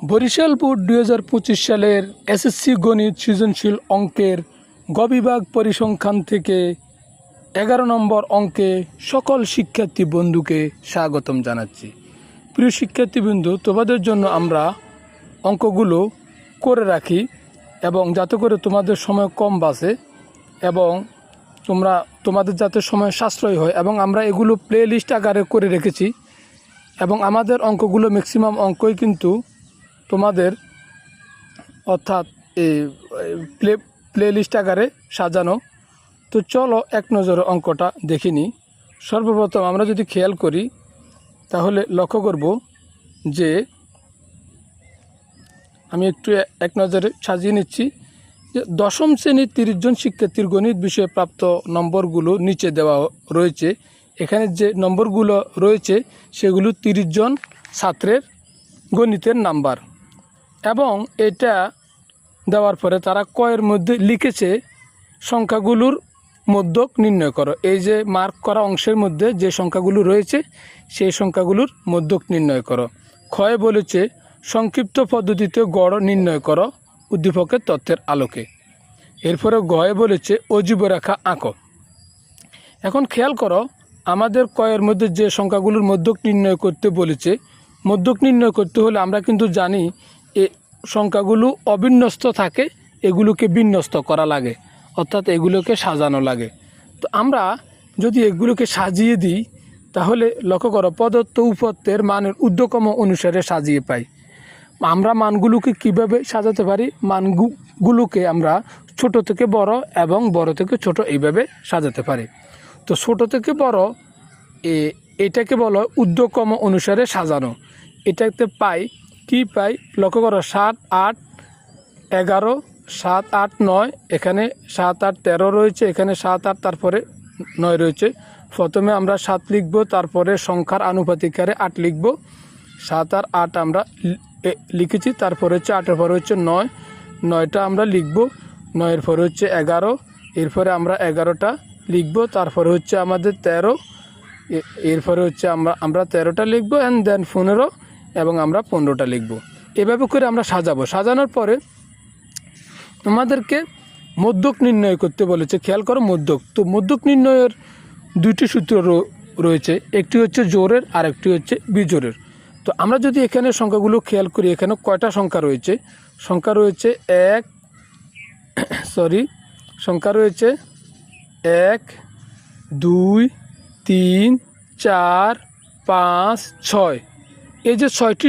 Barishal board 2025 সালের SSC গণিত সৃজনশীল অঙ্কের গ বিভাগ পরিসংখ্যান থেকে 11 নম্বর অঙ্কে সকল শিক্ষার্থী বন্ধুকে স্বাগতম জানাচ্ছি। প্রিয় শিক্ষার্থী বন্ধু, তোমাদের জন্য আমরা অঙ্কগুলো করে রাখি এবং যাতে করে তোমাদের সময় কম বাঁচে এবং তোমাদের যাতে সময় সাশ্রয় হয়, এবং আমরা এগুলো প্লে লিস্ট আকারে করে রেখেছি এবং আমাদের অঙ্কগুলো ম্যাক্সিমাম অঙ্কই কিন্তু তোমাদের অর্থাৎ এই প্লে লিস্ট আকারে সাজানো। তো চলো এক নজরে অঙ্কটা দেখে নিই। সর্বপ্রথম আমরা যদি খেয়াল করি তাহলে লক্ষ্য করব যে আমি একটু এক নজরে সাজিয়ে নিচ্ছি যে দশম শ্রেণীর 30 জন শিক্ষার্থীর গণিত বিষয়ে প্রাপ্ত নম্বরগুলো নিচে দেওয়া রয়েছে। এখানে যে নম্বরগুলো রয়েছে সেগুলো 30 জন ছাত্রের গণিতের নাম্বার, এবং এটা দেওয়ার পরে তারা কয়ের মধ্যে লিখেছে সংখ্যাগুলোর মধ্যক নির্ণয় করো। এই যে মার্ক করা অংশের মধ্যে যে সংখ্যাগুলো রয়েছে সেই সংখ্যাগুলোর মধ্যক নির্ণয় করো। ক্ষয়ে বলেছে সংক্ষিপ্ত পদ্ধতিতে গড় নির্ণয় করো উদ্দীপকের তথ্যের আলোকে। এরপরে গয়ে বলেছে অজীব রেখা আঁকো। এখন খেয়াল করো, আমাদের কয়ের মধ্যে যে সংখ্যাগুলোর মধ্যক নির্ণয় করতে বলেছে, মধ্যক নির্ণয় করতে হলে আমরা কিন্তু জানি এই সংখ্যাগুলো অবিন্যস্ত থাকে, এগুলোকে বিন্যস্ত করা লাগে, অর্থাৎ এগুলোকে সাজানো লাগে। তো আমরা যদি এগুলোকে সাজিয়ে দিই তাহলে লক্ষ্য করো প্রদত্ত উপত্যের মানের ঊর্ধ্বক্রম অনুসারে সাজিয়ে পাই। আমরা মানগুলোকে কিভাবে সাজাতে পারি? মানগুলোকে আমরা ছোট থেকে বড় এবং বড় থেকে ছোট এইভাবে সাজাতে পারি। তো ছোট থেকে বড় এটাকে বলো ঊর্ধ্বক্রম অনুসারে সাজানো। এটাতে পাই কি পাই? লক্ষ্য করো 7, 8, 11, 7, 8, 9, এখানে 7, 8, 13 রয়েছে, এখানে 7, 8 তারপরে 9 রয়েছে। প্রথমে আমরা 7 লিখব, তারপরে সংখ্যার আনুপাতিক হারে 8 লিখব। 7 আর 8 আমরা লিখেছি, তারপরে হচ্ছে 8-এর পরে হচ্ছে 9, 9টা আমরা লিখব, 9-এর পরে হচ্ছে 11, এরপরে আমরা 11টা লিখব, তারপরে হচ্ছে আমাদের 13, এরপরে হচ্ছে আমরা 13টা লিখব, অ্যান্ড দেন 15 এবং আমরা 15টা লিখব। এভাবে করে আমরা সাজাবো। সাজানোর পরে আমাদেরকে মধ্যক নির্ণয় করতে বলেছে। খেয়াল করো মধ্যক। তো মধ্যক নির্ণয়ের দুইটি সূত্র রয়েছে, একটি হচ্ছে জোড়ের আর একটি হচ্ছে বিজোড়ের। তো আমরা যদি এখানে সংখ্যাগুলো খেয়াল করি, এখানে কয়টা সংখ্যা রয়েছে? সংখ্যা রয়েছে 1, 2, 3, 4, 5, 6। এই যে 6টি